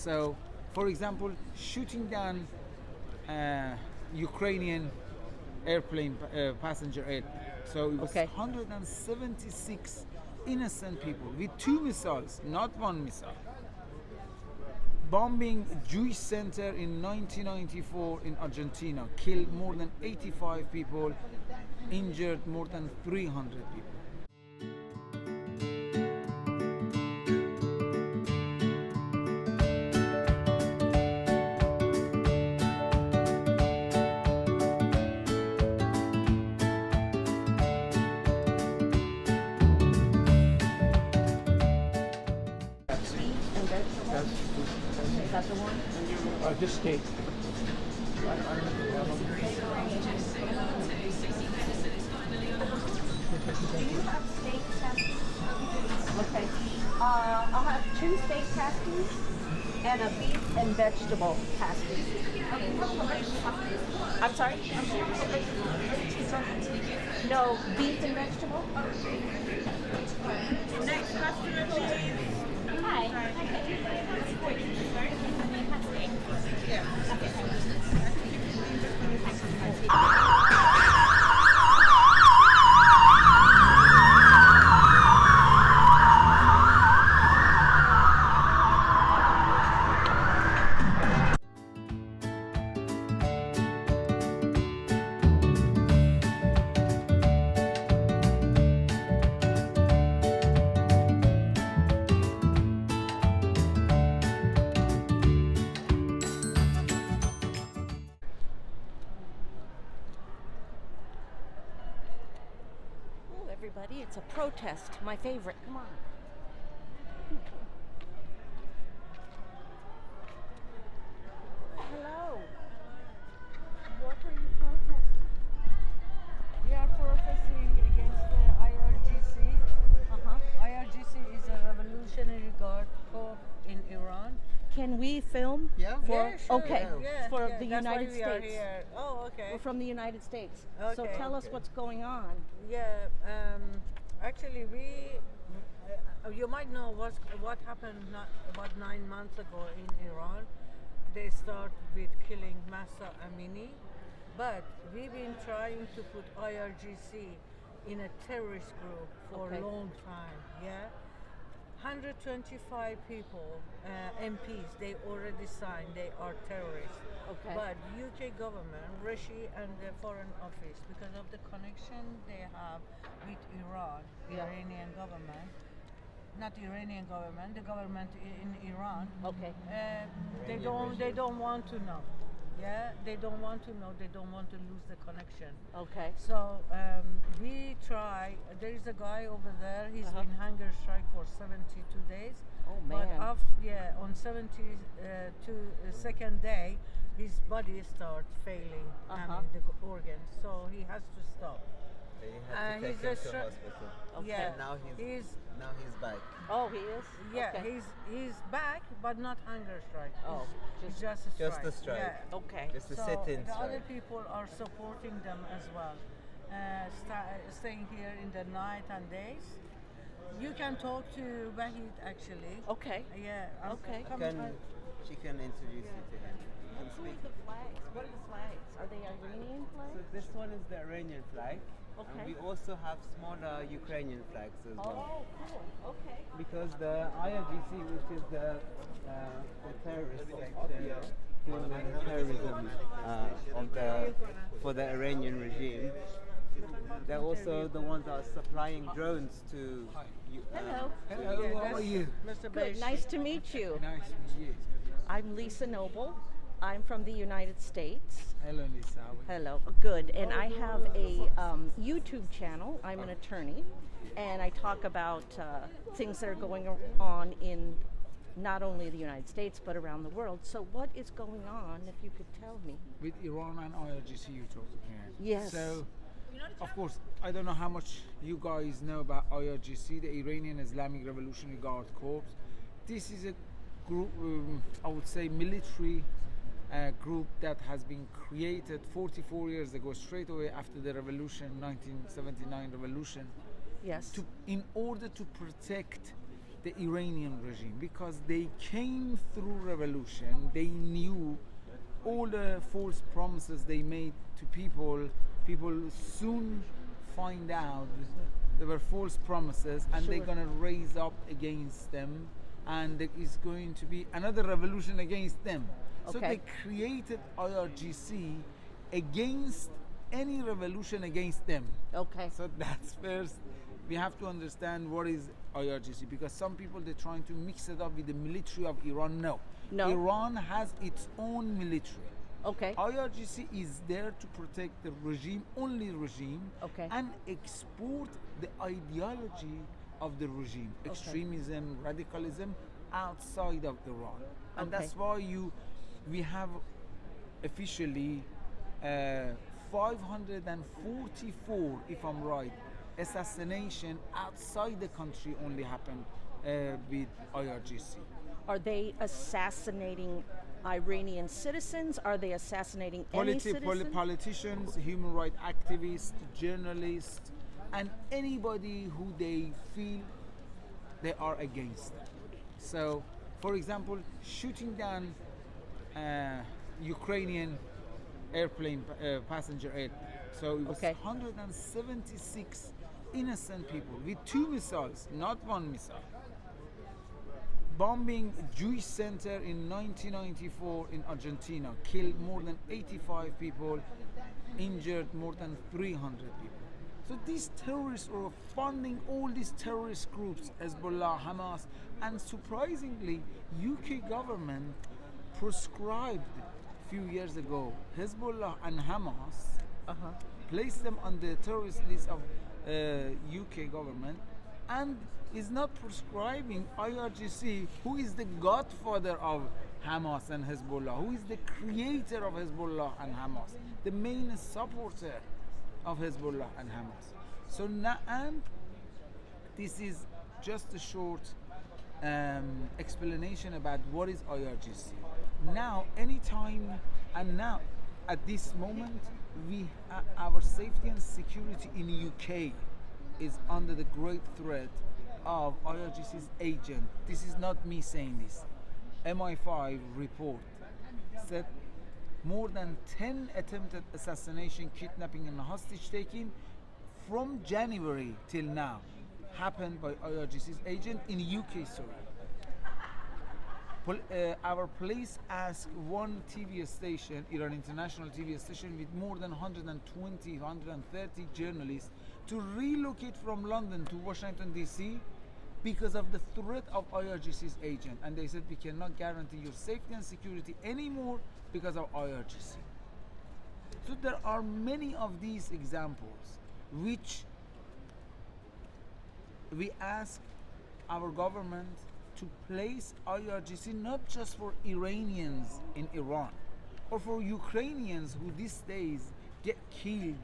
So, for example, shooting down Ukrainian airplane, passenger airplane. So it was Okay. 176 innocent people with 2 missiles, not 1 missile. Bombing Jewish center in 1994 in Argentina, killed more than 85 people, injured more than 300 people. And vegetables? Is that the one? Just steak. Do you have steak pasties? Okay. I'll have 2 steak pasties and a beef and vegetable pasty. I'm sorry? No, beef and vegetable? Next customer, please. Hi. Oh, everybody, it's a protest. My favorite. Come on. Hello. What are you protesting? We are protesting against the IRGC. IRGC is a Revolutionary Guard Corps in Iran. Can we film? Yeah. For, Yeah, sure. Okay. Yeah, For yeah, the that's why United we are States. here. Oh, okay. We're from the United States. So Okay. tell us what's going on. Yeah, actually, you might know what happened about 9 months ago in Iran. They start with killing Masa Amini, but we've been trying to put IRGC in a terrorist group for Okay. a long time. Yeah, 125 people, MPs, they already signed they are terrorists. Okay. But UK government, Rishi and the Foreign Office, because of the connection they have with Iran, Yeah. Iranian government, not Iranian government, the government in Iran. Okay. They don't want to know. Yeah, they don't want to know. They don't want to lose the connection. Okay. So we try. There is a guy over there. He's Uh-huh. been hunger strike for 72 days. Oh, But man. on 72nd day, his body starts failing. Uh-huh. The organs. So he has to stop. They had to he's take him a to stru- hospital. Okay. Yeah. And now he's back. Oh, he is? Yeah, Okay. he's back, but not hunger strike. Oh, It's just a strike. Just a strike. Yeah. Okay. Just a So sit-in the other strike. people are supporting them as well, staying here in the night and days. You can talk to Wahid actually. Okay. Yeah. Okay. She can introduce you to him. You can Who speak. are the flags? What are the flags? Are they Iranian So flags? this one is the Iranian flag. Okay. And we also have smaller Ukrainian flags as well. Oh, cool. Okay. Because the IRGC, which is the terrorist section doing the terrorism for the Iranian regime, they're also the ones that are supplying drones to. Hello. Hello, Yeah, how are that's you? Mr. Good. Beish. Nice to meet you. Nice to meet you. I'm Lisa Noble. I'm from the United States. Hello, Lisa. How are you? Hello. Good. And I have a YouTube channel. I'm an attorney, and I talk about things that are going on in not only the United States but around the world. So, what is going on? If you could tell me. With Iran and IRGC you talking here. Yes. So, of course, I don't know how much you guys know about IRGC, the Iranian Islamic Revolutionary Guard Corps. This is a group, I would say, military group that has been created 44 years ago, straight away after the revolution, 1979 revolution, Yes. in order to protect the Iranian regime, because they came through revolution. They knew all the false promises they made to people. People soon find out there were false promises, and they're Sure. going to raise up against them, and there is going to be another revolution against them. So Okay. they created IRGC against any revolution against them. Okay. So that's first. We have to understand what is IRGC, because some people they're trying to mix it up with the military of Iran. No. No. Iran has its own military. Okay. IRGC is there to protect the regime, only regime, Okay. and export the ideology of the regime, extremism, radicalism outside of Iran. And Okay. that's why we have officially 544, if I'm right, assassination outside the country only happened with IRGC. Are they assassinating Iranian citizens? Are they assassinating any citizen? Politicians, human rights activists, journalists, and anybody who they feel they are against. So, for example, shooting down Ukrainian airplane, passenger airplane. So it was Okay. 176 innocent people with 2 missiles, not 1 missile. Bombing Jewish center in 1994 in Argentina, killed more than 85 people, injured more than 300 people. So these terrorists are funding all these terrorist groups, Hezbollah, Hamas, and surprisingly, UK government prescribed a few years ago Hezbollah and Hamas, Uh-huh. placed them on the terrorist list of UK government, and is not prescribing IRGC, who is the godfather of Hamas and Hezbollah, who is the creator of Hezbollah and Hamas, the main supporter of Hezbollah and Hamas. So now, and this is just a short explanation about what is IRGC. Now, anytime, and now at this moment, our safety and security in UK is under the great threat of IRGC's agent. This is not me saying this. MI5 report said more than 10 attempted assassination, kidnapping, and hostage taking from January till now happened by IRGC's agent in UK soil. Our police asked one TV station, Iran International TV station, with more than 120, 130 journalists to relocate from London to Washington, D.C. because of the threat of IRGC's agent. And they said, we cannot guarantee your safety and security anymore because of IRGC. So there are many of these examples which we ask our government to place IRGC not just for Iranians in Iran or for Ukrainians who these days get killed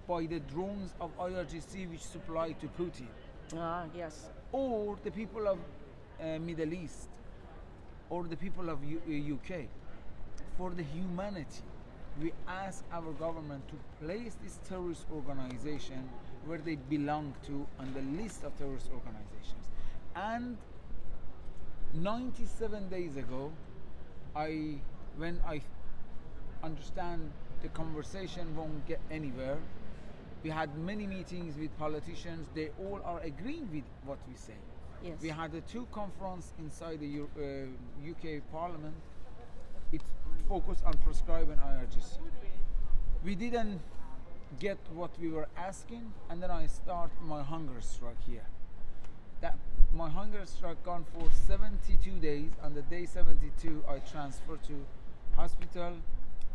by the drones of IRGC which supply to Putin, Ah, yes. or the people of Middle East, or the people of UK. For the humanity, we ask our government to place this terrorist organization where they belong to on the list of terrorist organizations. And 97 days ago, when I understand the conversation won't get anywhere, we had many meetings with politicians. They all are agreeing with what we say. Yes. We had a 2 conference inside the UK Parliament. It focused on prescribing IRGC. We didn't get what we were asking, and then I start my hunger strike here. That my hunger strike gone for 72 days. On the day 72, I transferred to hospital.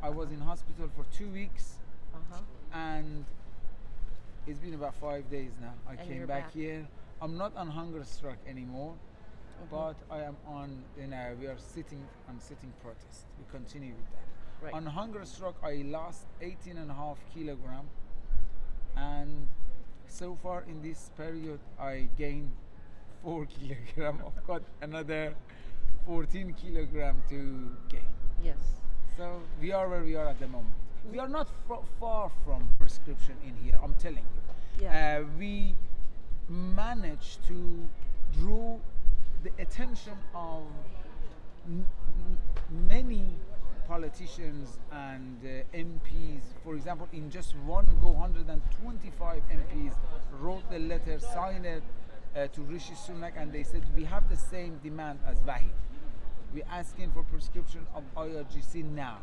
I was in hospital for 2 weeks, Uh-huh. and it's been about 5 days now. I And came you're back back. here. I'm not on hunger strike anymore, Mhm. but I am on. We are sitting on sitting protest. We continue with that. Right. On hunger strike, I lost 18.5 kilogram, and so far in this period, I gained 4 kilogram. I've got another 14 kilogram to gain. Yes. So we are where we are at the moment. We are not far from prescription in here, I'm telling you. Yeah. We managed to draw the attention of many politicians and MPs. For example, in just one go, 125 MPs wrote the letter, signed it to Rishi Sunak, and they said we have the same demand as Wahid. We're asking for prescription of IRGC now.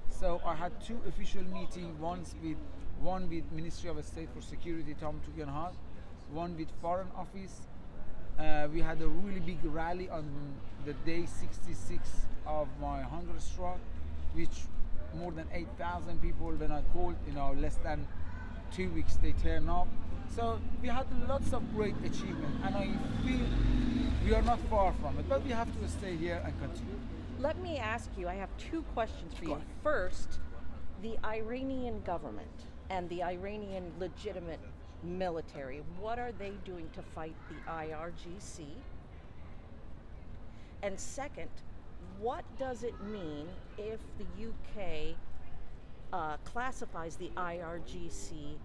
So I had two official meetings, one with Ministry of State for Security, Tom Tugendhat, one with Foreign Office. We had a really big rally on the day 66 of my hunger strike, which more than 8,000 people, when I called, less than 2 weeks they turn up. So we had lots of great achievement, and I feel we are not far from it, but we have to stay here and continue. Let me ask you, I have two questions for Go you. ahead. First, the Iranian government and the Iranian legitimate military, what are they doing to fight the IRGC? And second, what does it mean if the UK classifies the IRGC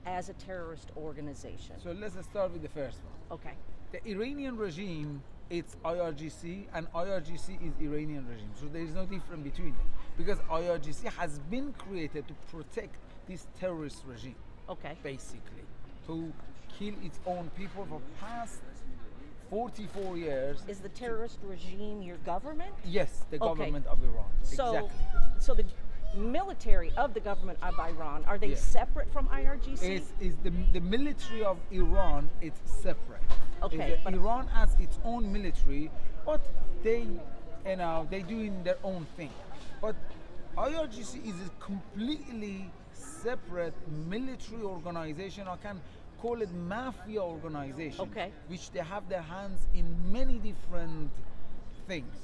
as a terrorist organization? So let's start with the first one. Okay. The Iranian regime, it's IRGC, and IRGC is Iranian regime. So there is no difference between them, because IRGC has been created to protect this terrorist regime, Okay. basically, to kill its own people for past 44 years. Is the terrorist regime your government? Yes, the Okay. government of Iran. So, Exactly. so the military of the government of Iran, are they Yeah. separate from IRGC? Is the military of Iran, it's separate. Okay, but- Iran has its own military, but they doing their own thing. But IRGC is a completely separate military organization. I can call it mafia organization. Okay. Which they have their hands in many different things.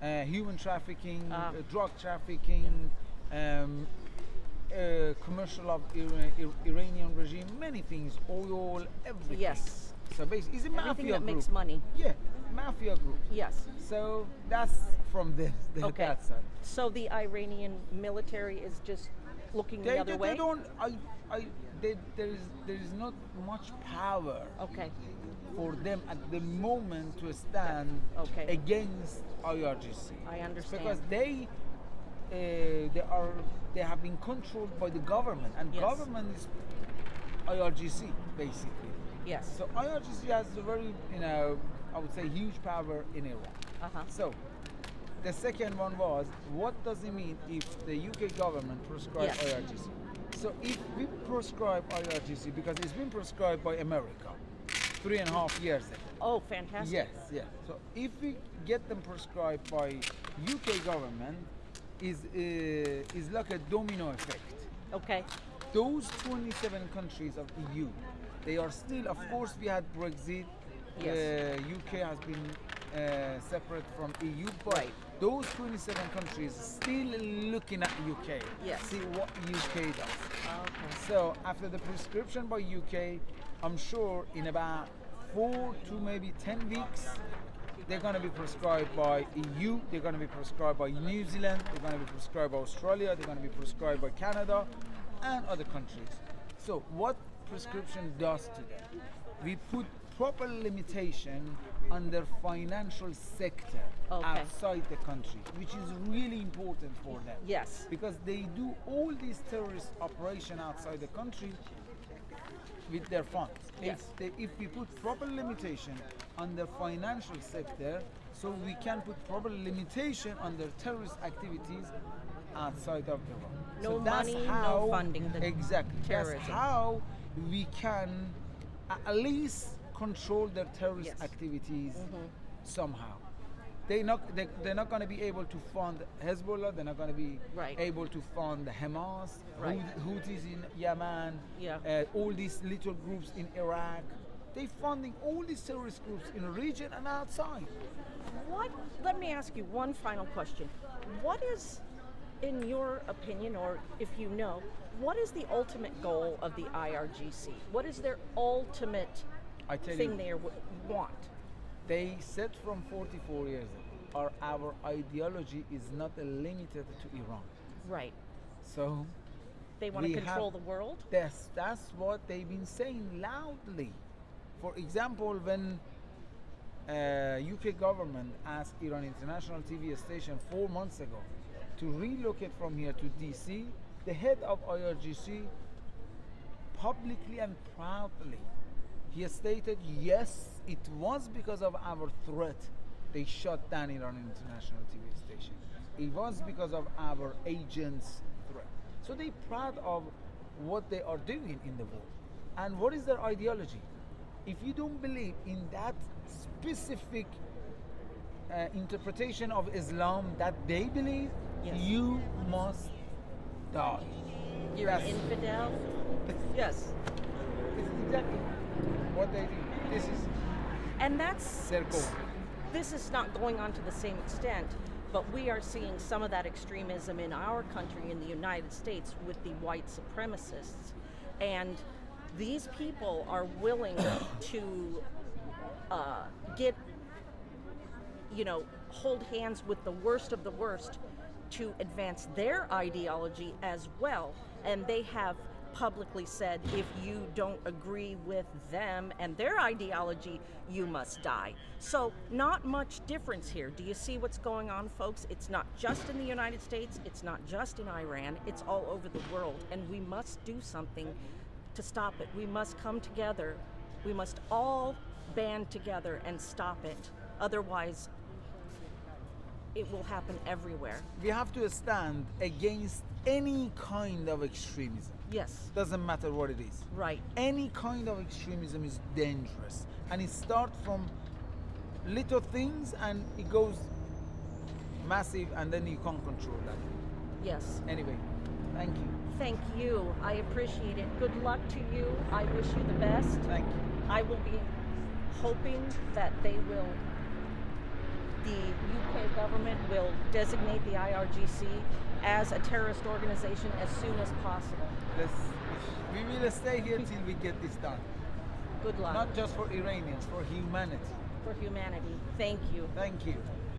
Human trafficking, drug trafficking, commercial of Iranian regime, many things, oil, everything. Yes. So basically, it's a mafia Everything that group. makes money. Yeah, mafia group. Yes. So that's from Okay. that side. So the Iranian military is just looking the other way? They don't. There is not much power Okay. for them at the moment to stand Okay. against IRGC. I understand. Because they have been controlled by the government, and Yes. government is IRGC basically. Yes. So IRGC has a very, I would say, huge power in Iran. Uh-huh. So the second one was, what does it mean if the UK government prescribes Yes. IRGC? So if we prescribe IRGC, because it's been prescribed by America 3.5 years ago. Oh, fantastic. Yes, yes. So if we get them prescribed by UK government, is like a domino effect. Okay. Those 27 countries of EU, they are still, of course, we had Brexit. Yes. UK has been separate from EU, but Right. those 27 countries still looking at UK. Yes. See what UK does. Okay. So after the prescription by UK, I'm sure in about 4 to maybe 10 weeks, they're going to be prescribed by EU, they're going to be prescribed by New Zealand, they're going to be prescribed by Australia, they're going to be prescribed by Canada and other countries. So what prescription does to them? We put proper limitation on their financial sector Okay. outside the country, which is really important for them. Yes. Because they do all these terrorist operation outside the country with their funds. Yes. If we put proper limitation on the financial sector, so we can put proper limitation on their terrorist activities outside of Iran. No So that's money, no how, funding the exactly. terrorism. That's how we can at least control their terrorist Yes. activities somehow. They're not going to be able to fund Hezbollah. They're not going to be Right. able to fund Hamas, Right. Houthis in Yemen, Yeah. all these little groups in Iraq. They're funding all these terrorist groups in the region and outside. Let me ask you one final question. What is, in your opinion, or if you know, what is the ultimate goal of the IRGC? What is their ultimate I tell thing you, they want? they said from 44 years ago, our ideology is not limited to Iran. Right. So They want to we control have- the world? that's what they've been saying loudly. For example, when UK government asked Iran International TV station 4 months ago to relocate from here to DC. The head of IRGC publicly and proudly, he stated, yes, it was because of our threat they shut down Iran International TV station. It was because of our agents' threat. So they're proud of what they are doing in the world. And what is their ideology? If you don't believe in that specific interpretation of Islam that they believe, Yes. you must die. You're an That's- infidel? Yes. This is exactly what they do. This is And that's their goal. this is not going on to the same extent, but we are seeing some of that extremism in our country, in the United States, with the white supremacists. And these people are willing to get, hold hands with the worst of the worst to advance their ideology as well. And they have publicly said, if you don't agree with them and their ideology, you must die. So not much difference here. Do you see what's going on, folks? It's not just in the United States, it's not just in Iran, it's all over the world, and we must do something to stop it. We must come together. We must all band together and stop it. Otherwise, it will happen everywhere. We have to stand against any kind of extremism. Yes, Doesn't matter what it is. right. Any kind of extremism is dangerous, and it starts from little things and it goes massive, and then you can't control that. Yes. Anyway, thank you. Thank you. I appreciate it. Good luck to you. I wish you the best. Thank you. I will be hoping that the UK government will designate the IRGC as a terrorist organization as soon as possible. We will stay here till we get this done. Good luck Not just for Iranians, for humanity. for humanity. Thank you. Thank you.